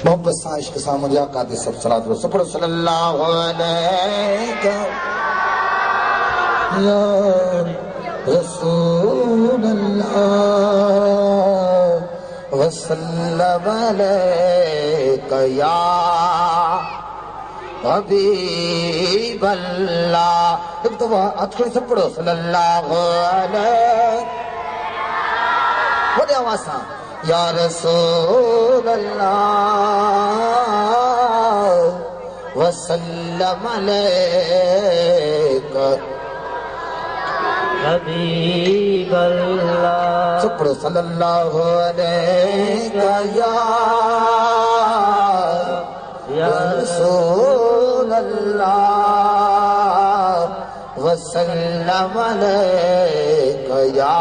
मोहब्बत सा इश्क सा मुझे आका दी सब सलात व सफर सल्लल्लाहु अलैहि या रसूल अल्लाह व सल्लम अलैका या हबीब अल्लाह। एक दफा अथड़ी से पढ़ो सल्लल्लाहु अलैहि बड़े आवाज से या रसूल अल्लाह व सल्लम अलैका हबीब अल्लाह। सब पढ़ो सल्लल्लाहु अलैका या रसूल अल्लाह व सल्लम अलैका या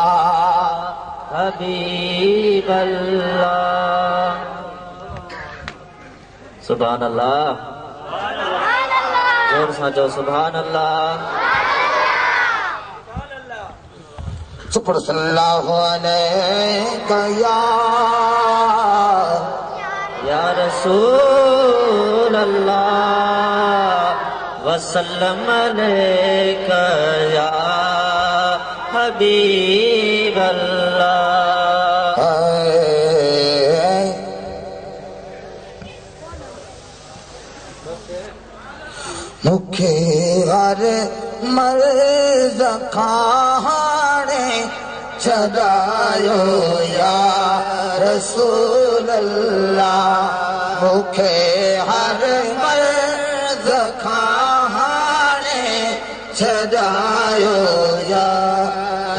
हबीब अल्लाह। सुभान अल्लाह, जोर से जो सुभान अल्लाह। सुपर सल्लल्लाहु अलैका या रसूल अल्लाह व सल्लम अलैका या हबीब अल्लाह। मुखे हर मर्द खाने छदायो या रसूल अल्लाह। मुखे हर मर्द खाने छदायो या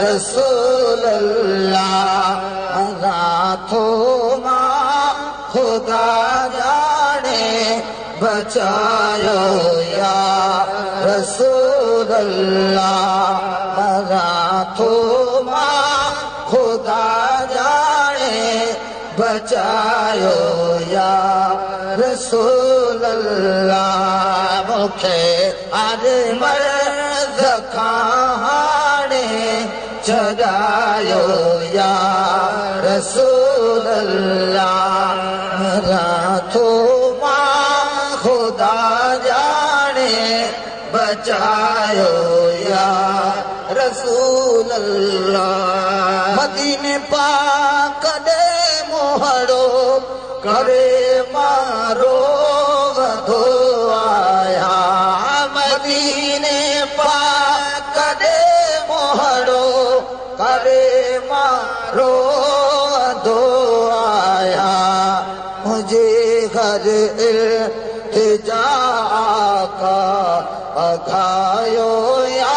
रसूल अल्लाह। रातों माँ खुदा जाने बचायो या रसूल अल्लाह। रातों माँ खुदा जाने बचायो या रसूल अल्लाह। मुखे अरे मर्द खाने चढ़ायो या रसूल अल्लाह। रातों माँ खुदा जाने बचायो या रसूल अल्लाह। मदीने पाक दे मोहरो करे मारो वधो आया। मदीने पाक दे मोहरो करे मारो वधो आया। मुझे घर इल्तिजा का अघायो या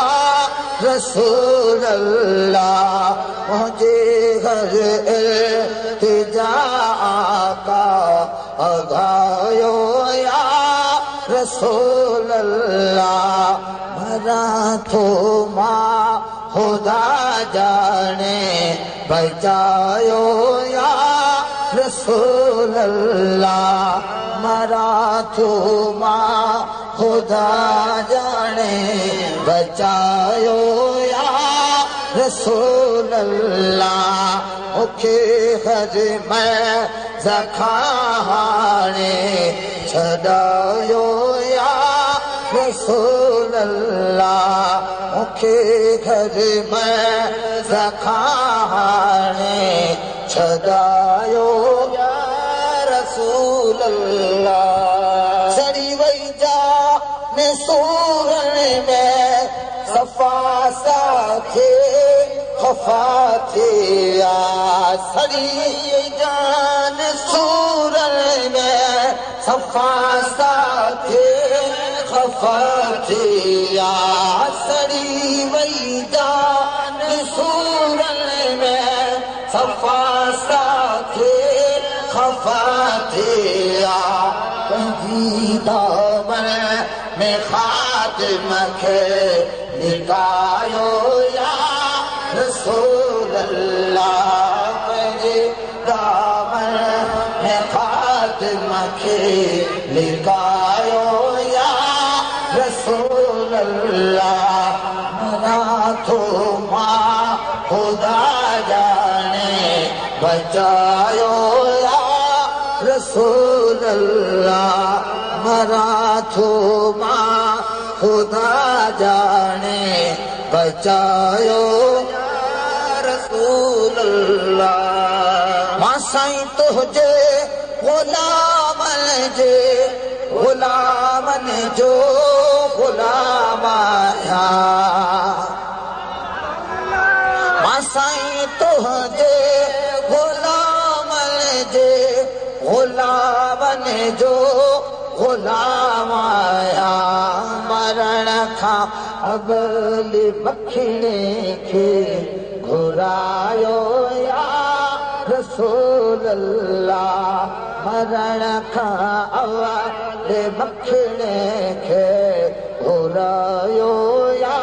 रसूल अल्लाह। मुझे घर इल्तिजा का अघायो या रसूल अल्लाह। मरा तो माँ खुदा जाने बचायो या रसूल अल्लाह। मरा तो माँ खुदा जाने बचायो या रसूल अल्लाह। मुखे हज में ज़खाने छड़ायो या रसूल अल्लाह। मुखे हज में ज़खाने छड़ायो या रसूल अल्लाह। सड़ी वही जा ने सूरन में सफा साथे खफा थे या। सड़ी जान सूरन में सफा साथे खफा थे या। सड़ी वही जान सूरन में सफा साथे खफा थे या। दामन में खातिमा के निकायो या रसूल अल्लाह। दामन में खातिमा के निकायो या रसूल अल्लाह। रातों माँ खुदा जाने बचायो रसूल अल्लाह मरा थो मां खुदा जाने बचायो रसूल अल्लाह मां साईं तुझे गुलामन जो गुलाम आया मां साईं तुझे गुलामन जो गुलाम आया मरण खां अगली बखिणे खे घुरायो या रसूल अल्लाह मरण खां अगली बखिणे खे घुरायो या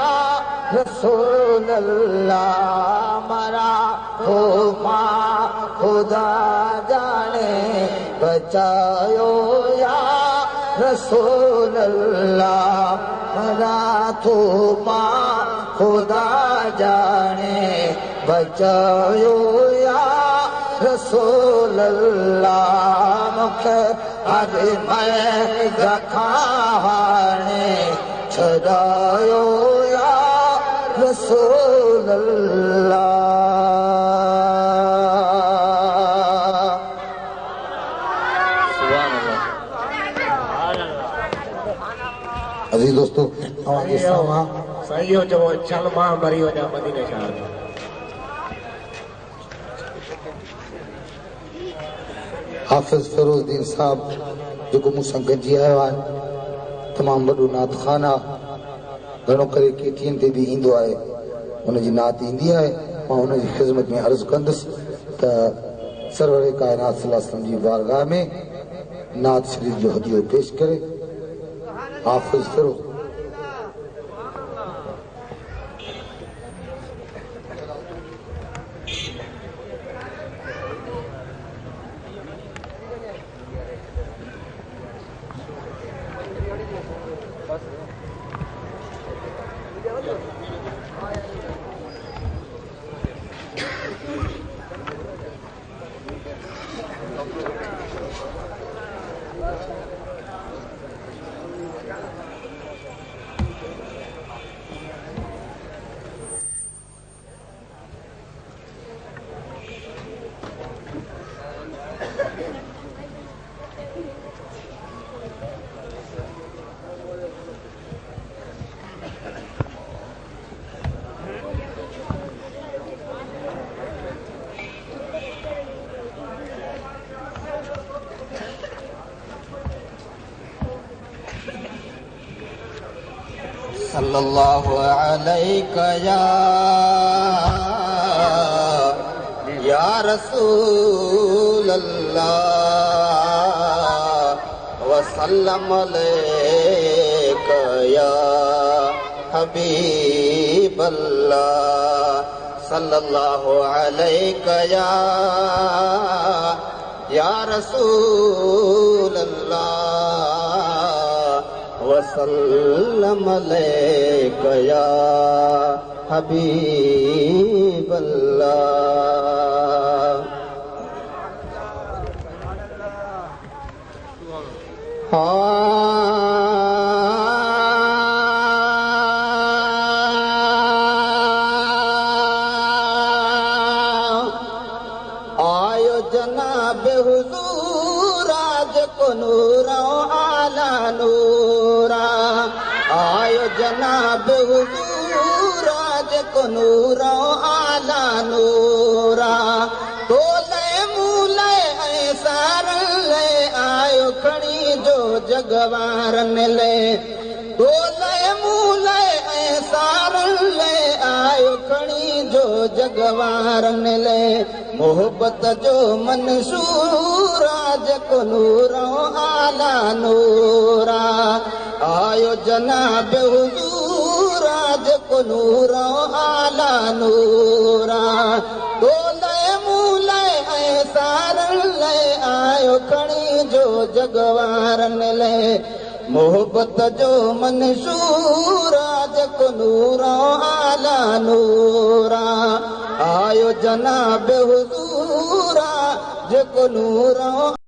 रसूल अल्लाह मरा हो मां खुदा जाने बचायो या रसूल अल्लाह मरा थो मां खुदा जाने बचायो या रसूल अल्लाह मूंखे अरे मैं जखाने छॾायो या रसूल अल्लाह अजीज दोस्तों हमारे सामा सही हो जो चल मां मरी वञा मदीने शहर में हाफिज फिरोजदीन साहब जो मूंसां गॾिजी आयो आहे तमामु वॾो नात खान आहे घणो करे केटियुनि ते बि ईंदो आहे हुनजी नात ईंदी आहे मां हुनजी ख़िदमत में अर्ज़ु कंदुसि त सरवर कायनात सल्लल्लाहु अलैहि वसल्लम जी बारगाह में नात शरीफ़ जो हदियो पेश करे हाफिज फिरोज सल्लल्लाहु अलैका या रसूल अल्लाह वसल्लम अलैका या हबीब अल्लाह सल्लल्लाहु अलैका या रसूल अल्लाह वसल्लम अलैका या हबीब अल्लाह। आयो जनाब हुजूर आज को नूरा आला नूरा आयो जनाब हुजूर आज को नूरा आला नूरा तोले मूले ऐसार ले आयो खड़ी जो जगवारन ले तोले मूले ऐसार ले आयो खड़ी जो जगवारन ले मोहब्बत जो मंशूर आज को नूरा आला नूरा आयो जनाब हुजूर आज को नूरा आला नूरा तोले मूले ऐसार ले आयो खड़ी जो जगवारन ले मोहब्बत जो मंशूर आज को नूरा आला नूरा आयो जनाब हुजूर आज को नूरा